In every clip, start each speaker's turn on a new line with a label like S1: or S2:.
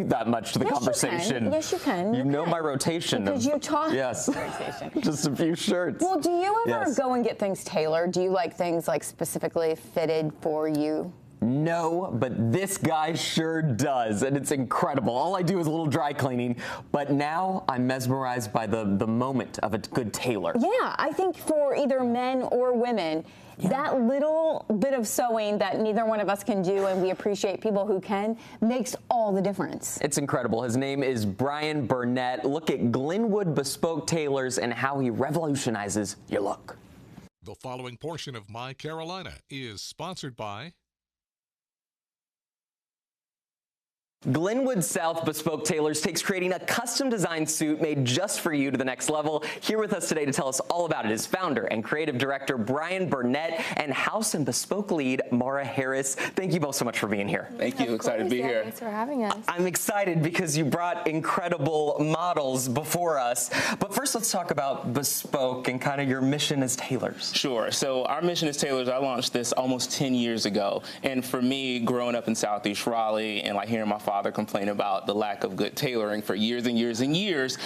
S1: contribute that much to the conversation.
S2: Yes, you can.
S1: You know my rotation.
S2: Because you talk.
S1: Yes. Just a few shirts.
S2: Well, do you ever go and get things tailored? Do you like things like specifically fitted for you?
S1: No, but this guy sure does, and it's incredible. All I do is a little dry cleaning, but now I'm mesmerized by the moment of a good tailor.
S2: Yeah, I think for either men or women, that little bit of sewing that neither one of us can do, and we appreciate people who can, makes all the difference.
S1: It's incredible. His name is Brian Burnett. Look at Glenwood Bespoke Tailors and how he revolutionizes your look.
S3: The following portion of My Carolina is sponsored by
S1: Glenwood South Bespoke Tailors takes creating a custom designed suit made just for you to the next level. Here with us today to tell us all about it is founder and creative director Brian Burnett and House and Bespoke lead Mara Harris. Thank you both so much for being here.
S4: Thank you. Excited to be here.
S5: Thanks for having us.
S1: I'm excited because you brought incredible models before us. But first, let's talk about Bespoke and kind of your mission as tailors.
S4: Sure. So our mission as tailors, I launched this almost 10 years ago. And for me, growing up in Southeast Raleigh and like hearing my father complain about the lack of good tailoring for years and years and years,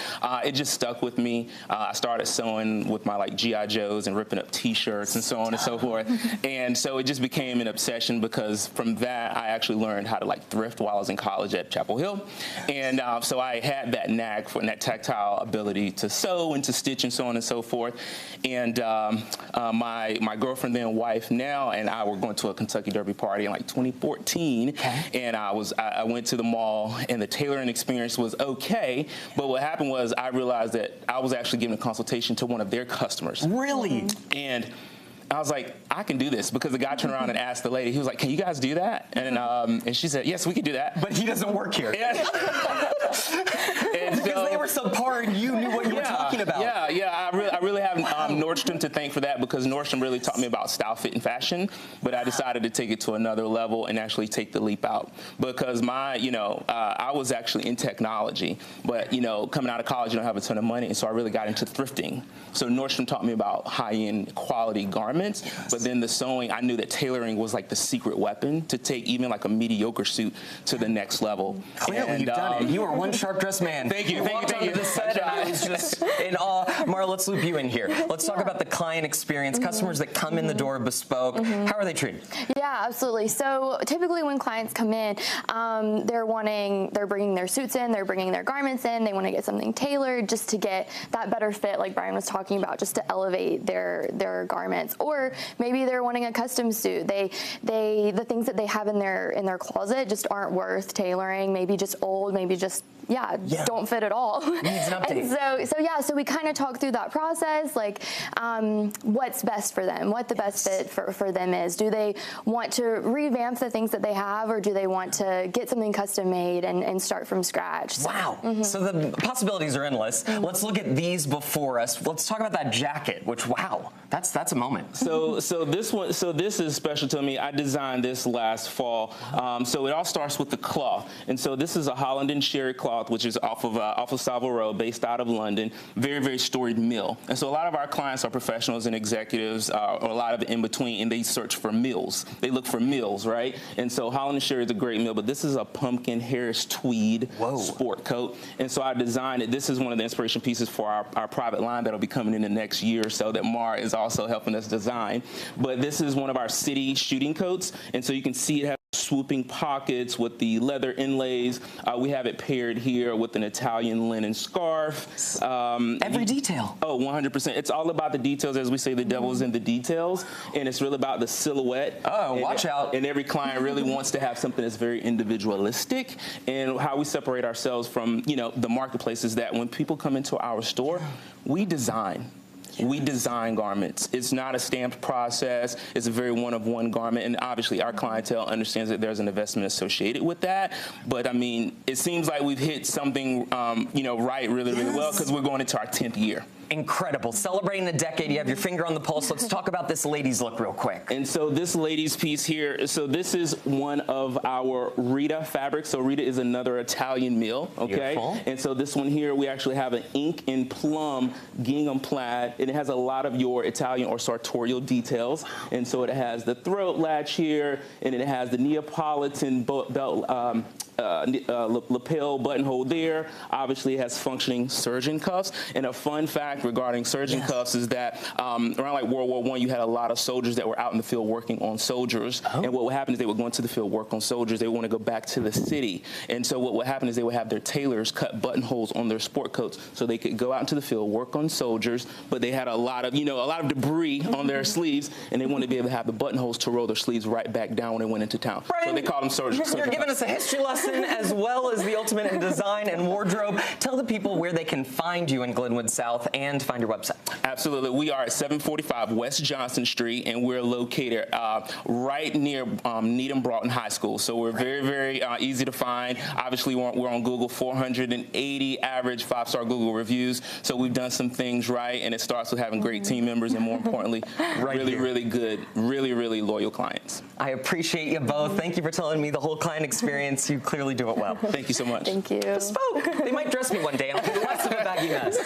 S4: it just stuck with me. I started sewing with my like G.I. Joes and ripping up T-shirts and so on and so forth. And so it just became an obsession because from that, I actually learned how to like thrift while I was in college at Chapel Hill. And so I had that knack for that tactile ability to sew and to stitch and so on and so forth. And my girlfriend then wife now and I were going to a Kentucky Derby party in like 2014. And I went to the mall and the tailoring experience was okay, but what happened was I realized that I was actually giving a consultation to one of their customers.
S1: Really?
S4: And I was like, I can do this, because the guy turned around and asked the lady, he was like, can you guys do that? And she said, yes, we can do that.
S1: But he doesn't work here.
S4: Yeah.
S1: Because they were subpar and you knew what you were talking about.
S4: Yeah. I really have Nordstrom to thank for that, because Nordstrom really taught me about style, fit, and fashion. But I decided to take it to another level and actually take the leap out, because I was actually in technology, but coming out of college, you don't have a ton of money, and so I really got into thrifting. So Nordstrom taught me about high-end quality garments. But then the sewing, I knew that tailoring was like the secret weapon to take even like a mediocre suit to the next level.
S1: Clearly, you've done it. You are one sharp-dressed man.
S4: Thank you.
S1: Thank you. The set, and I was just in awe. Mara, let's loop you in here. Let's talk about the client experience, customers that come in the door of Bespoke. How are they treated?
S5: Yeah, absolutely. So typically when clients come in, they're bringing their suits in, they're bringing their garments in, they want to get something tailored just to get that better fit, like Brian was talking about, just to elevate their garments. Or maybe they're wanting a custom suit. The things that they have in their closet just aren't worth tailoring. Maybe just old. Maybe just don't fit at all.
S1: Needs an update.
S5: So we kind of talk through that process, like what's best for them, what the best fit for them is. Do they want to revamp the things that they have, or do they want to get something custom made and start from scratch?
S1: Wow. So the possibilities are endless. Let's look at these before us. Let's talk about that jacket, which, wow, that's a moment.
S4: So this is special to me. I designed this last fall. So it all starts with the cloth, and so this is a Holland and Sherry cloth, which is off of Savile Row, based out of London. Very, very storied mill. And so a lot of our clients are professionals and executives, or a lot of it in between, and they search for mills. They look for mills, right? And so Holland and Sherry is a great mill, but this is a pumpkin Harris tweed sport coat. And so I designed it. This is one of the inspiration pieces for our private line that'll be coming in the next year or so that Mara is also helping us design. But this is one of our city shooting coats, and so you can see it has swooping pockets with the leather inlays. We have it paired here with an Italian linen scarf.
S1: Every detail.
S4: Oh, 100%. It's all about the details. As we say, the devil's in the details, and it's really about the silhouette.
S1: Oh, watch out.
S4: And every client really wants to have something that's very individualistic. And how we separate ourselves from, the marketplace is that when people come into our store, we design. We design garments. It's not a stamped process. It's a very one-of-one garment, and obviously our clientele understands that there's an investment associated with that. But I mean, it seems like we've hit something, right, really, really well, because we're going into our 10th year.
S1: Incredible. Celebrating the decade. You have your finger on the pulse. Let's talk about this ladies look real quick.
S4: And so this ladies piece here, so this is one of our Rita fabrics. So Rita is another Italian mill, okay?
S1: Beautiful.
S4: And so this one here, we actually have an ink and plum gingham plaid, and it has a lot of your Italian or sartorial details. And so it has the throat latch here, and it has the Neapolitan belt lapel buttonhole there. Obviously, it has functioning surgeon cuffs. And a fun fact regarding surgeon cuffs is that around like World War I, you had a lot of soldiers that were out in the field working on soldiers. And what would happen is they would go into the field, work on soldiers. They would want to go back to the city. And so what would happen is they would have their tailors cut buttonholes on their sport coats so they could go out into the field, work on soldiers, but they had a lot of, a lot of debris on their sleeves, and they wanted to be able to have the buttonholes to roll their sleeves right back down when they went into town.
S1: Brian,
S4: so they called them soldiers.
S1: You're giving us a history lesson as well as the ultimate in design and wardrobe. Tell the people where they can find you in Glenwood South and find your website.
S4: Absolutely. We are at 745 West Johnson Street, and we're located right near Needham Broughton High School. So we're very, very easy to find. Obviously, we're on Google, 480 average 5-star Google reviews. So we've done some things right, and it starts with having great team members and, more importantly, really good, really loyal clients.
S1: I appreciate you both. Thank you for telling me the whole client experience. You clearly do it well.
S4: Thank you so much.
S5: Thank you.
S1: Bespoke. They might dress me one day, and I'll do less of a baggy mess.